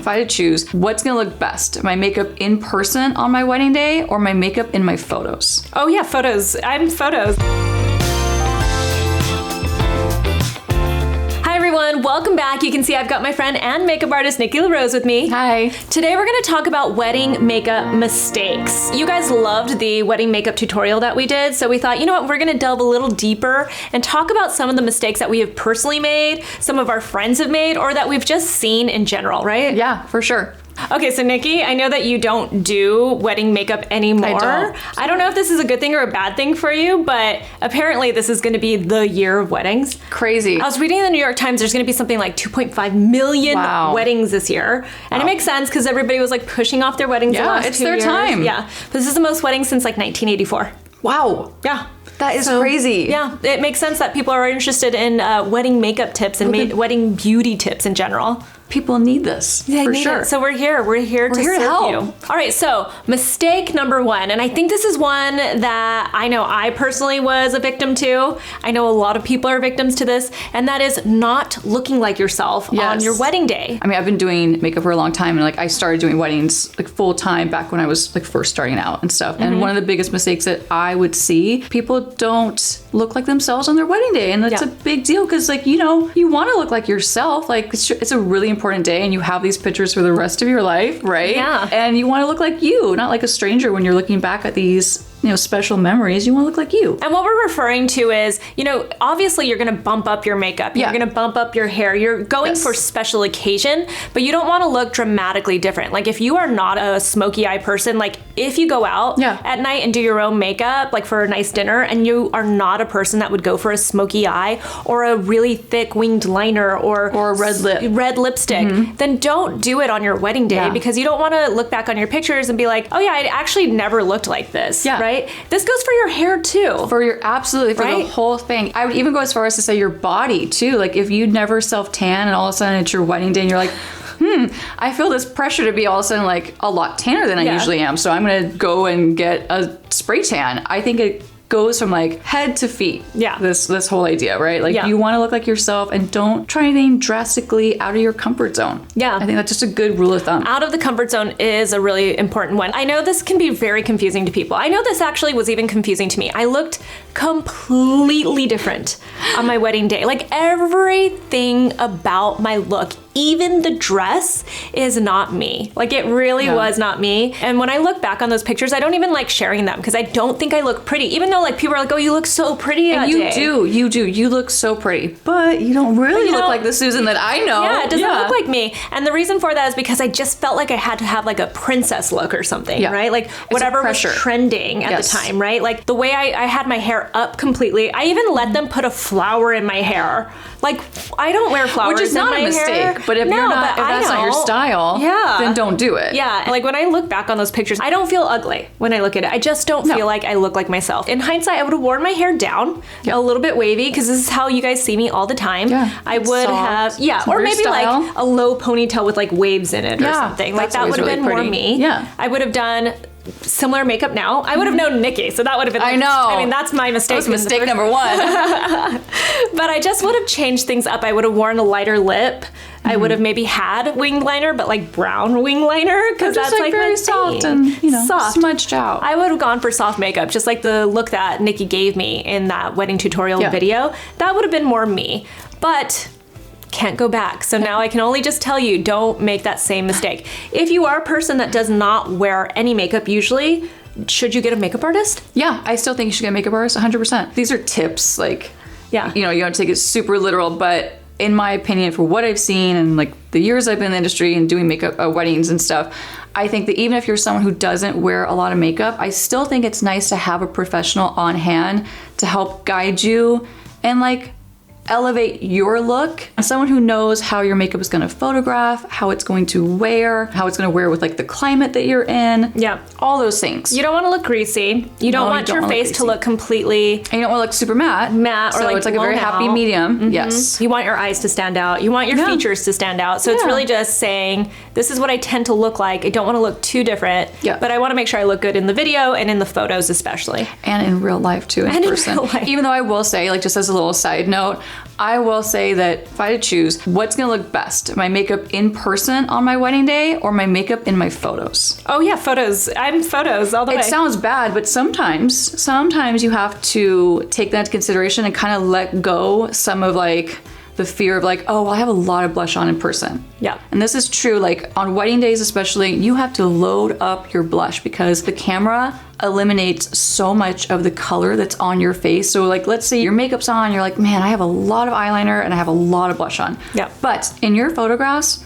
if I had to choose, what's gonna look best? My makeup in person on my wedding day or my makeup in my photos? Oh yeah, photos. I'm photos. Everyone, welcome back. You can see I've got my friend and makeup artist Nikki LaRose with me. Hi. Today we're going to talk about wedding makeup mistakes. You guys loved the wedding makeup tutorial that we did, so we thought, you know what, we're going to delve a little deeper and talk about some of the mistakes that we have personally made, some of our friends have made, or that we've just seen in general, right? Yeah, for sure. Okay, so Nikki, I know that you don't do wedding makeup anymore. I don't know if this is a good thing or a bad thing for you, but apparently this is going to be the year of weddings. Crazy. I was reading in the New York Times, there's going to be something like 2.5 million weddings this year. And it makes sense because everybody was like pushing off their weddings the last 2 years. It's their time. Yeah, but this is the most weddings since like 1984. Wow. Yeah. That is crazy. Yeah, it makes sense that people are interested in wedding makeup tips and wedding beauty tips in general. People need this, for sure. So we're here to serve help you. All right, so mistake number one, and I think this is one that I know I personally was a victim to. I know a lot of people are victims to this, and that is not looking like yourself on your wedding day. I mean, I've been doing makeup for a long time, and like I started doing weddings like full time back when I was like first starting out and stuff. And one of the biggest mistakes that I would see, people don't look like themselves on their wedding day, and that's a big deal because like, you know, you want to look like yourself. Like it's a really important day and you have these pictures for the rest of your life, right? Yeah. And you want to look like you, not like a stranger when you're looking back at these, you know, special memories. You want to look like you. And what we're referring to is, you know, obviously you're going to bump up your makeup. You're going to bump up your hair. You're going for special occasion, but you don't want to look dramatically different. Like if you are not a smoky eye person, like if you go out at night and do your own makeup, like for a nice dinner, and you are not a person that would go for a smoky eye or a really thick winged liner or a red lipstick, then don't do it on your wedding day because you don't want to look back on your pictures and be like, oh yeah, I actually never looked like this, right? This goes for your hair too. For your, absolutely, for the whole thing. I would even go as far as to say your body too. Like if you never self-tan and all of a sudden it's your wedding day and you're like, I feel this pressure to be all of a sudden like a lot tanner than I usually am. So I'm going to go and get a spray tan. I think it goes from like head to feet. Yeah. This whole idea, right? Like you want to look like yourself and don't try anything drastically out of your comfort zone. Yeah. I think that's just a good rule of thumb. Out of the comfort zone is a really important one. I know this can be very confusing to people. I know this actually was even confusing to me. I looked completely different on my wedding day. Like everything about my look, even the dress, is not me. Like it really was not me. And when I look back on those pictures, I don't even like sharing them because I don't think I look pretty. Even though like people are like, oh, you look so pretty that day. You do. You look so pretty, but you don't really look like the Susan that I know. Yeah, it doesn't look like me. And the reason for that is because I just felt like I had to have like a princess look or something, right? Like whatever was trending at the time, right? Like the way I had my hair up completely. I even let them put a flower in my hair. Like I don't wear flowers in my hair. Which is not a mistake, but if that's not your style, then don't do it. Yeah, like when I look back on those pictures, I don't feel ugly when I look at it. I just don't feel like I look like myself. In hindsight, I would have worn my hair down a little bit wavy because this is how you guys see me all the time. Yeah, I would have, or maybe like a low ponytail with like waves in it or something. Like that would have been more me. Yeah, I would have done similar makeup now. I would have known Nikki, so that would have been. I know. I mean, that's my mistake. That was mistake number one. But I just would have changed things up. I would have worn a lighter lip. I would have maybe had winged liner, but like brown winged liner because that's like very soft and soft, smudged out. I would have gone for soft makeup, just like the look that Nikki gave me in that wedding tutorial video. That would have been more me, but can't go back. So now I can only just tell you, don't make that same mistake. If you are a person that does not wear any makeup usually, should you get a makeup artist? Yeah, I still think you should get a makeup artist 100%. These are tips, like, you don't take it super literal, but in my opinion, for what I've seen and like the years I've been in the industry and doing makeup weddings and stuff, I think that even if you're someone who doesn't wear a lot of makeup, I still think it's nice to have a professional on hand to help guide you and like elevate your look. Someone who knows how your makeup is going to photograph, how it's going to wear, how it's going to wear with like the climate that you're in. Yeah. All those things. You don't want to look greasy. You don't want your face to look completely... And you don't want to look super matte. Or so like it's like a very happy medium. Yes. You want your eyes to stand out. You want your features to stand out. So it's really just saying, this is what I tend to look like. I don't want to look too different. Yeah. But I want to make sure I look good in the video and in the photos especially. And in real life too, in person. In real life. Even though I will say, like just as a little side note, I will say that if I had to choose, what's gonna look best? My makeup in person on my wedding day or my makeup in my photos? Oh yeah, photos. I'm photos all the way. It sounds bad, but sometimes you have to take that into consideration and kind of let go some of like the fear of like, oh, well, I have a lot of blush on in person. Yeah. And this is true, like on wedding days especially, you have to load up your blush because the camera eliminates so much of the color that's on your face. So like, let's say your makeup's on, you're like, man, I have a lot of eyeliner and I have a lot of blush on. Yeah. But in your photographs,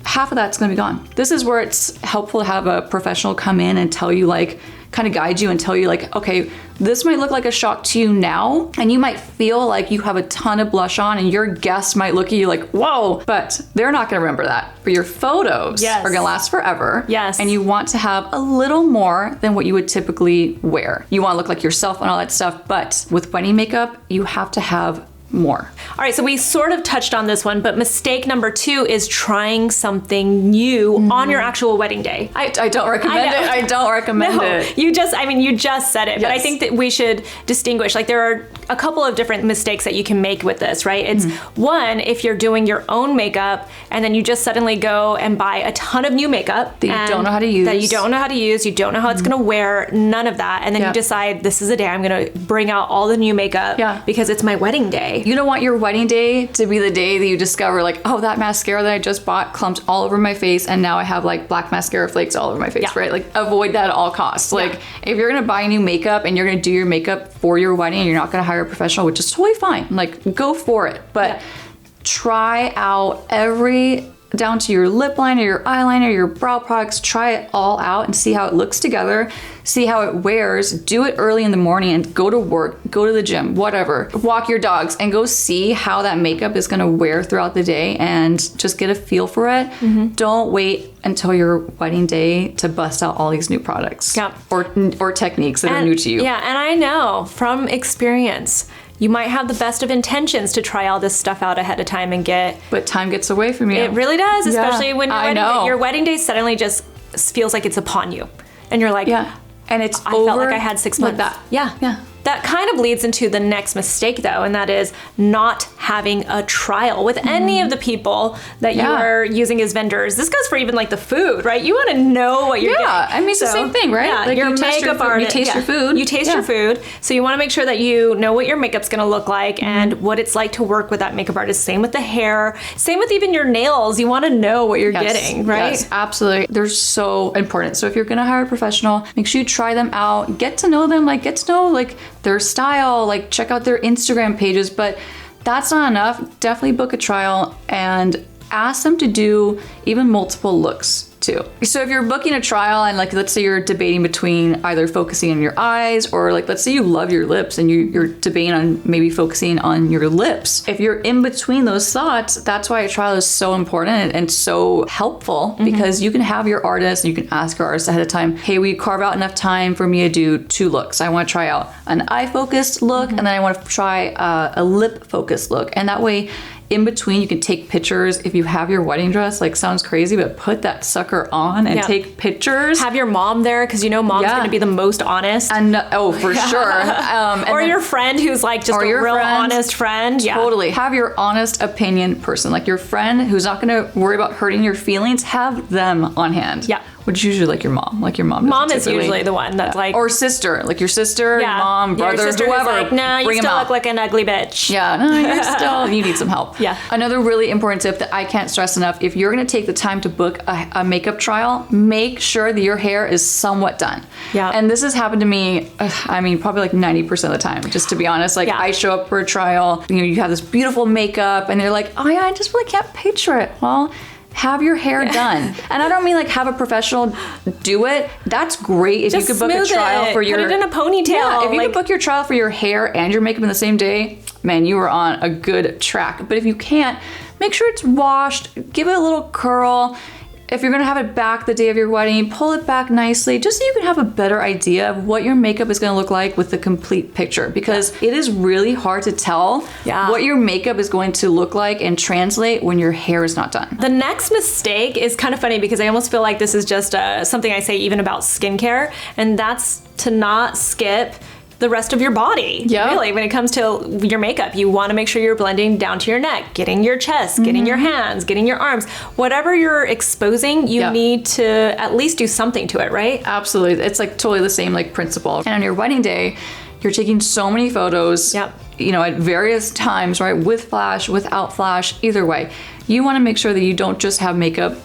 half of that's gonna be gone. This is where it's helpful to have a professional come in and tell you like, kind of guide you and tell you like, okay, this might look like a shock to you now, and you might feel like you have a ton of blush on and your guests might look at you like, whoa, but they're not gonna remember that. But your photos are gonna last forever. Yes. And you want to have a little more than what you would typically wear. You wanna look like yourself and all that stuff, but with wedding makeup, you have to have more. All right, so we sort of touched on this one, but mistake number 2 is trying something new on your actual wedding day. I don't recommend it. I don't recommend it. You just said it, but I Yes. think that we should distinguish. Like there are a couple of different mistakes that you can make with this, right? It's one, if you're doing your own makeup and then you just suddenly go and buy a ton of new makeup That you don't know how to use. That you don't know how to use, you don't know how it's gonna wear, none of that. And then you decide this is a day I'm gonna bring out all the new makeup because it's my wedding day. You don't want your wedding day to be the day that you discover like, oh, that mascara that I just bought clumped all over my face and now I have like black mascara flakes all over my face, right? Like avoid that at all costs. Like if you're gonna buy new makeup and you're gonna do your makeup for your wedding and you're not gonna hire a professional, which is totally fine, like go for it. But try out down to your lip liner, your eyeliner, your brow products, try it all out and see how it looks together, see how it wears, do it early in the morning and go to work, go to the gym, whatever, walk your dogs and go see how that makeup is gonna wear throughout the day and just get a feel for it. Don't wait until your wedding day to bust out all these new products or techniques that are new to you. Yeah, and I know from experience, you might have the best of intentions to try all this stuff out ahead of time and but time gets away from you. It really does, especially when your wedding day suddenly just feels like it's upon you. And you're like, and it's I felt like I had 6 months. Like that. Yeah. That kind of leads into the next mistake though, and that is not having a trial with any of the people that you are using as vendors. This goes for even like the food, right? You want to know what you're getting. I mean, it's the same thing, right? Yeah, like your you makeup artist. You taste your food. You taste your food. So you want to make sure that you know what your makeup's going to look like and what it's like to work with that makeup artist. Same with the hair. Same with even your nails. You want to know what you're getting, right? Yes, absolutely. They're so important. So if you're going to hire a professional, make sure you try them out, get to know them, get to know their style, check out their Instagram pages, but that's not enough. Definitely book a trial and ask them to do even multiple looks too. So if you're booking a trial and let's say you're debating between either focusing on your eyes or let's say you love your lips and you're debating on maybe focusing on your lips. If you're in between those thoughts, that's why a trial is so important and so helpful because you can have your artist and you can ask your artist ahead of time, hey, will you carve out enough time for me to do 2 looks? I want to try out an eye focused look and then I want to try a lip focused look. And that way in between, you can take pictures. If you have your wedding dress, sounds crazy, but put that sucker on and take pictures. Have your mom there because mom's going to be the most honest. And for sure. Or your friend who's just a real honest friend. Yeah. Totally. Have your honest opinion person, your friend who's not going to worry about hurting your feelings. Have them on hand. Yeah. Which is usually your mom. Your mom. Mom is usually the one that's or sister, your sister, your mom, brother, your whoever. Nah, you still look like an ugly bitch. Yeah, no, you need some help. Yeah. Another really important tip that I can't stress enough: if you're going to take the time to book a makeup trial, make sure that your hair is somewhat done. Yeah. And this has happened to me. Probably 90% of the time. Just to be honest, I show up for a trial. You have this beautiful makeup, and they're like, "Oh yeah, I just really can't picture it." Well, have your hair done. And I don't mean have a professional do it. That's great if just you could book a trial for your... Put it in a ponytail. Yeah, if you could book your trial for your hair and your makeup in the same day, man, you are on a good track. But if you can't, make sure it's washed, give it a little curl. If you're gonna have it back the day of your wedding, pull it back nicely, just so you can have a better idea of what your makeup is gonna look like with the complete picture. Because it is really hard to tell what your makeup is going to look like and translate when your hair is not done. The next mistake is kind of funny because I almost feel like this is just something I say even about skincare, and that's to not skip the rest of your body. Yeah. Really, when it comes to your makeup, you want to make sure you're blending down to your neck, getting your chest, getting your hands, getting your arms. Whatever you're exposing, you need to at least do something to it, right? Absolutely. It's like totally the same like principle. And on your wedding day, you're taking so many photos, you know, at various times, right? With flash, without flash, either way. You want to make sure that you don't just have makeup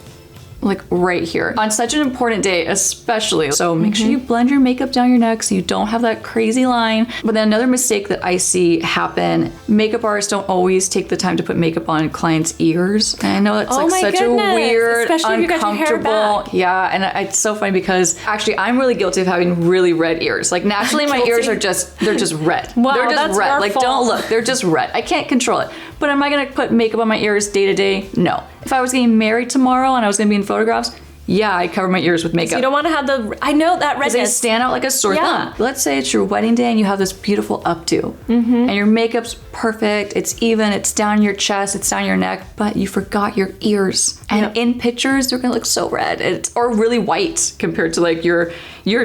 like right here on such an important day, especially. So make sure you blend your makeup down your neck so you don't have that crazy line. But then another mistake that I see happen, makeup artists don't always take the time to put makeup on clients' ears. And I know that's like such a weird, especially uncomfortable. Yeah, and it's so funny because actually I'm really guilty of having really red ears. Like naturally my ears are they're just red. Wow, they're just that's red. our Like fault. don't look, they're just red. I can't control it. But am I gonna put makeup on my ears day to day? No. If I was getting married tomorrow and I was gonna be in photographs, yeah, I'd cover my ears with makeup. So you don't want to have I know that redness. They stand out like a sore thumb. Let's say it's your wedding day and you have this beautiful updo. And your makeup's perfect, it's even, it's down your chest, it's down your neck, but you forgot your ears. And in pictures, they're gonna look so red. Or really white compared to like your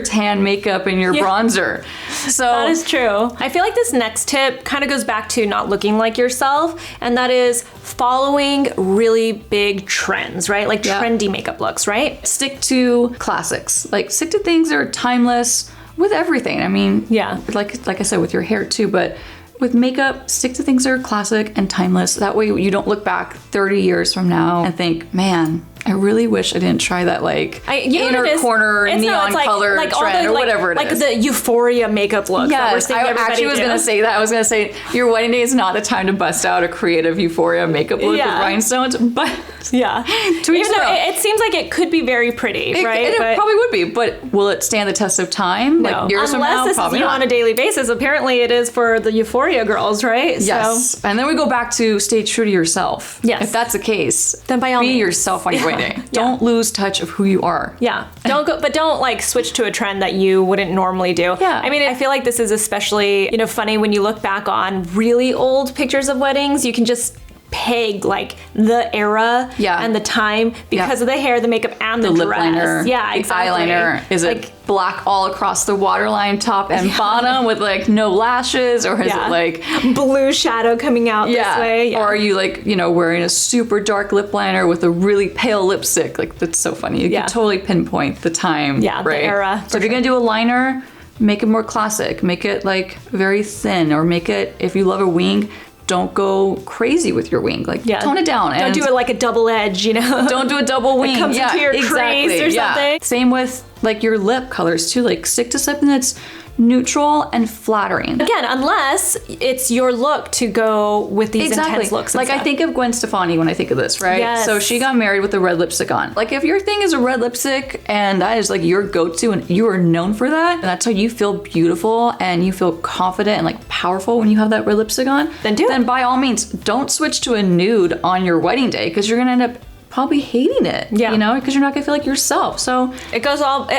tan makeup and your bronzer. So that is true. I feel like this next tip kind of goes back to not looking like yourself, and that is following really big trends, right? Like trendy makeup looks, right? Stick to classics. Like stick to things that are timeless with everything. I mean, like I said, with your hair too, but with makeup, stick to things that are classic and timeless. That way you don't look back 30 years from now and think, man, I really wish I didn't try that inner corner neon color trend or whatever it is. Like the Euphoria makeup look. Yes, I actually was going to say that. I was going to say your wedding day is not the time to bust out a creative Euphoria makeup look with rhinestones, but even though it seems like it could be very pretty, right? It probably would be, but will it stand the test of time? No. Like years from now, this probably is not. on a daily basis. Apparently it is for the Euphoria girls, right? Yes. So. And then we go back to stay true to yourself. Yes. If that's the case, then by all be means. yourself on your wedding day. Don't lose touch of who you are. Yeah. Don't like switch to a trend that you wouldn't normally do. Yeah. I mean, I feel like this is especially, funny when you look back on really old pictures of weddings. You can just peg like the era and the time because of the hair, the makeup, and the lip dress. liner. Yeah, exactly. Eyeliner. Is it black all across the waterline, top and bottom, with like no lashes, or is it like blue shadow coming out this way? Yeah. Or are you like wearing a super dark lip liner with a really pale lipstick? Like that's so funny. You can totally pinpoint the time. Yeah, right? The era. So if you're gonna do a liner, make it more classic. Make it like very thin, or make it, if you love a wing, don't go crazy with your wing. Like tone it down. Don't do it like a double edge, Don't do a double wing. It comes into your crease or something. Same with like your lip colors too. Like stick to something that's neutral and flattering. Again, unless it's your look to go with these intense looks. Like I think of Gwen Stefani when I think of this, right? Yes. So she got married with a red lipstick on. Like if your thing is a red lipstick and that is like your go-to and you are known for that, and that's how you feel beautiful and you feel confident and like powerful when you have that red lipstick on, then by all means, don't switch to a nude on your wedding day, because you're gonna end up probably hating it, because you're not gonna feel like yourself. So it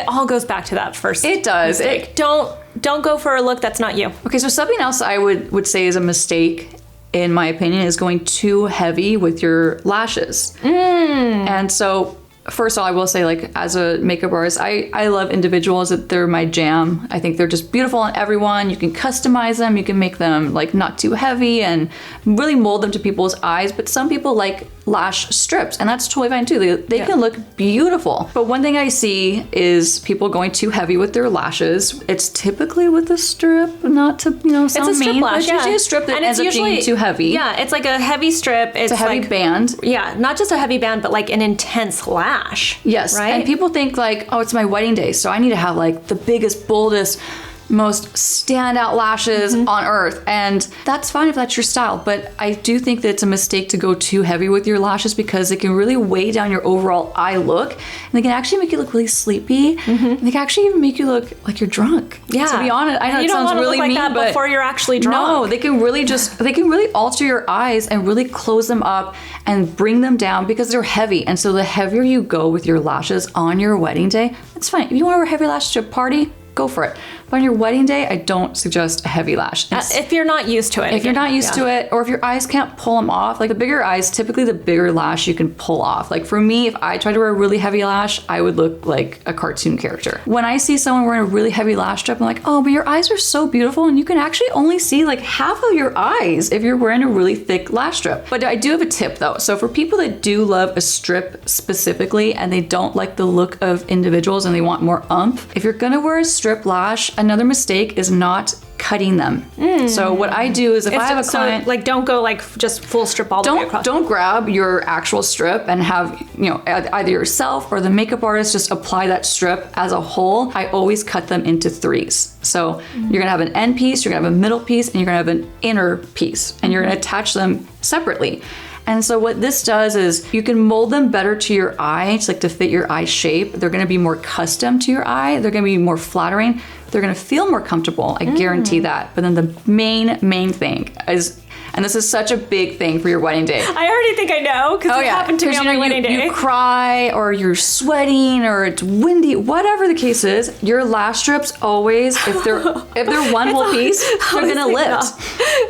all goes back to that first. It does. Don't go for a look that's not you. Okay, so something else I would say is a mistake, in my opinion, is going too heavy with your lashes. And so first of all, I will say, like, as a makeup artist, I love individuals. That they're my jam. I think they're just beautiful on everyone. You can customize them. You can make them like not too heavy and really mold them to people's eyes. But some people like lash strips, and that's totally fine too. They can look beautiful. But one thing I see is people going too heavy with their lashes. It's typically with a strip, not to sound it's a strip mean, lash, but it's usually a strip that ends up being too heavy. Yeah, it's like a heavy strip. It's a heavy band. Yeah, not just a heavy band, but like an intense lash. Yes, right. And people think like, oh, it's my wedding day, so I need to have like the biggest, boldest, most standout lashes on earth, and that's fine if that's your style, but I do think that it's a mistake to go too heavy with your lashes, because it can really weigh down your overall eye look, and they can actually make you look really sleepy, and they can actually even make you look like you're drunk. Yeah, to be honest, I know you it don't sounds really look like mean, that but before you're actually drunk. No, they can really alter your eyes and really close them up and bring them down, because they're heavy. And so the heavier you go with your lashes on your wedding day, that's fine. If you want to wear a heavy lashes to a party, go for it. But on your wedding day, I don't suggest a heavy lash. If you're not used to it. If you're not used to it, or if your eyes can't pull them off, like the bigger eyes, typically the bigger lash you can pull off. Like for me, if I tried to wear a really heavy lash, I would look like a cartoon character. When I see someone wearing a really heavy lash strip, I'm like, oh, but your eyes are so beautiful, and you can actually only see like half of your eyes if you're wearing a really thick lash strip. But I do have a tip though. So for people that do love a strip specifically, and they don't like the look of individuals and they want more oomph, if you're gonna wear a strip lash, another mistake is not cutting them. So what I do is if I have a client, so, like, don't go like just full strip all the way across. Don't grab your actual strip and have, you know, either yourself or the makeup artist just apply that strip as a whole. I always cut them into threes. So you're gonna have an end piece, you're gonna have a middle piece, and you're gonna have an inner piece, and you're gonna attach them separately. And so what this does is you can mold them better to your eye, like to fit your eye shape. They're gonna be more custom to your eye. They're gonna be more flattering. They're gonna feel more comfortable, I guarantee that. But then the main thing is, and this is such a big thing for your wedding day. I already think I know, because it happened to me on my wedding day. You cry, or you're sweating, or it's windy, whatever the case is, your lash strips always, if they're one whole piece, they're gonna lift.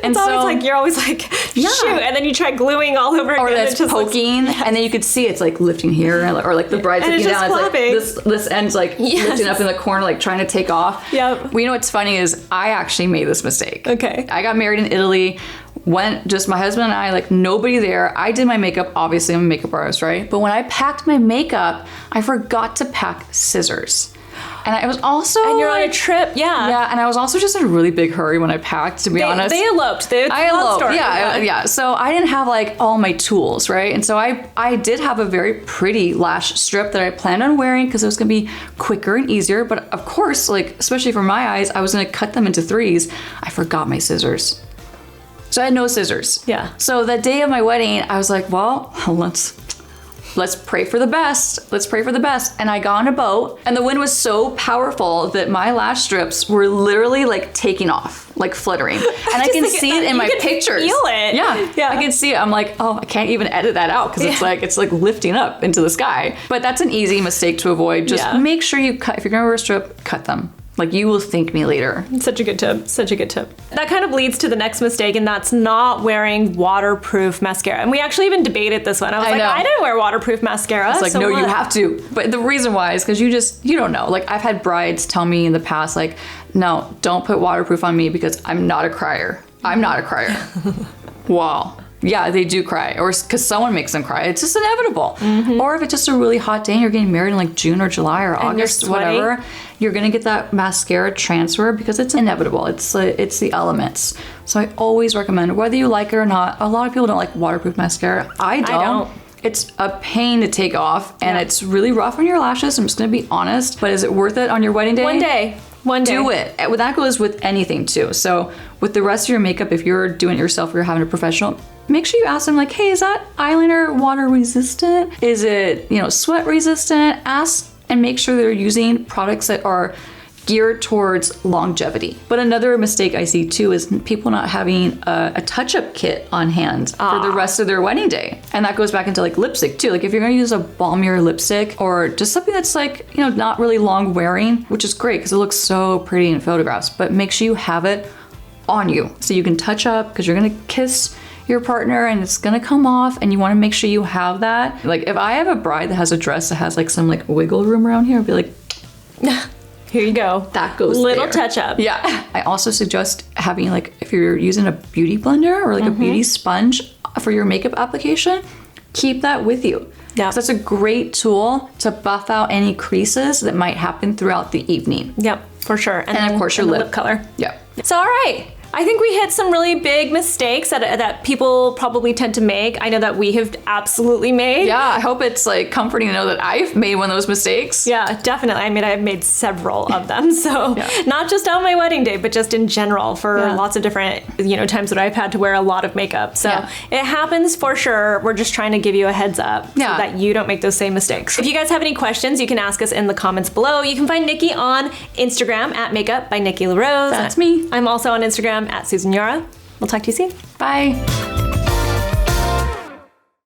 And it's always like, you're always like, shoot, and then you try gluing all over again. Or that's poking, and then you could see it's like lifting here, or like the bride's looking down, it's like this end's like lifting up in the corner, like trying to take off. Yep. Well, you know what's funny is I actually made this mistake. Okay. I got married in Italy. Went just my husband and I, like nobody there. I did my makeup, obviously I'm a makeup artist, right? But when I packed my makeup, I forgot to pack scissors. And I was also And you're on a trip, Yeah, and I was also just in a really big hurry when I packed, to be honest. They eloped. I eloped, yeah. So I didn't have like all my tools, right? And so I did have a very pretty lash strip that I planned on wearing because it was gonna be quicker and easier. But of course, like, especially for my eyes, I was gonna cut them into threes. I forgot my scissors. So I had no scissors. Yeah. So the day of my wedding, I was like, well, let's pray for the best. Let's pray for the best. And I got on a boat, and the wind was so powerful that my lash strips were literally like taking off, like fluttering. And I can see it in my pictures. Feel it. Yeah. I can see it. I'm like, oh, I can't even edit that out because it's like lifting up into the sky. But that's an easy mistake to avoid. Just make sure you cut. If you're gonna wear a strip, cut them. Like, you will thank me later. Such a good tip. Such a good tip. That kind of leads to the next mistake, and that's not wearing waterproof mascara. And we actually even debated this one. I was like, I didn't wear waterproof mascara. It's like, so no, you have to. But the reason why is because you don't know. Like, I've had brides tell me in the past, like, no, don't put waterproof on me because I'm not a crier. I'm not a crier. Wow. Yeah, they do cry, or because someone makes them cry. It's just inevitable. Or if it's just a really hot day and you're getting married in like June or July or August, whatever, you're gonna get that mascara transfer because it's inevitable. It's the elements. So I always recommend, whether you like it or not. A lot of people don't like waterproof mascara. I don't. It's a pain to take off, and it's really rough on your lashes. I'm just gonna be honest. But is it worth it on your wedding day? One day. Do it. That goes with anything too. So with the rest of your makeup, if you're doing it yourself or you're having a professional, make sure you ask them like, hey, is that eyeliner water resistant? Is it, sweat resistant? Ask and make sure they're using products that are geared towards longevity. But another mistake I see too is people not having a touch-up kit on hand for the rest of their wedding day. And that goes back into like lipstick too. Like if you're gonna use a balmier lipstick or just something that's like, not really long wearing, which is great because it looks so pretty in photographs, but make sure you have it on you so you can touch up because you're gonna kiss your partner and it's gonna come off, and you wanna make sure you have that. Like if I have a bride that has a dress that has like some like wiggle room around here, I'll be like, here you go. That goes little there. touch up. Yeah. I also suggest having like, if you're using a beauty blender or like a beauty sponge for your makeup application, keep that with you. Yeah. So that's a great tool to buff out any creases that might happen throughout the evening. Yep, for sure. And of course your lip color. Yeah. So all right. I think we hit some really big mistakes that people probably tend to make. I know that we have absolutely made. Yeah, I hope it's like comforting to know that I've made one of those mistakes. Yeah, definitely. I mean, I've made several of them. So not just on my wedding day, but just in general for lots of different, times that I've had to wear a lot of makeup. So it happens for sure. We're just trying to give you a heads up so that you don't make those same mistakes. If you guys have any questions, you can ask us in the comments below. You can find Nikki on Instagram at Makeup by Nikki LaRose. That's me. I'm also on Instagram at Susan Yara. We'll talk to you soon. Bye.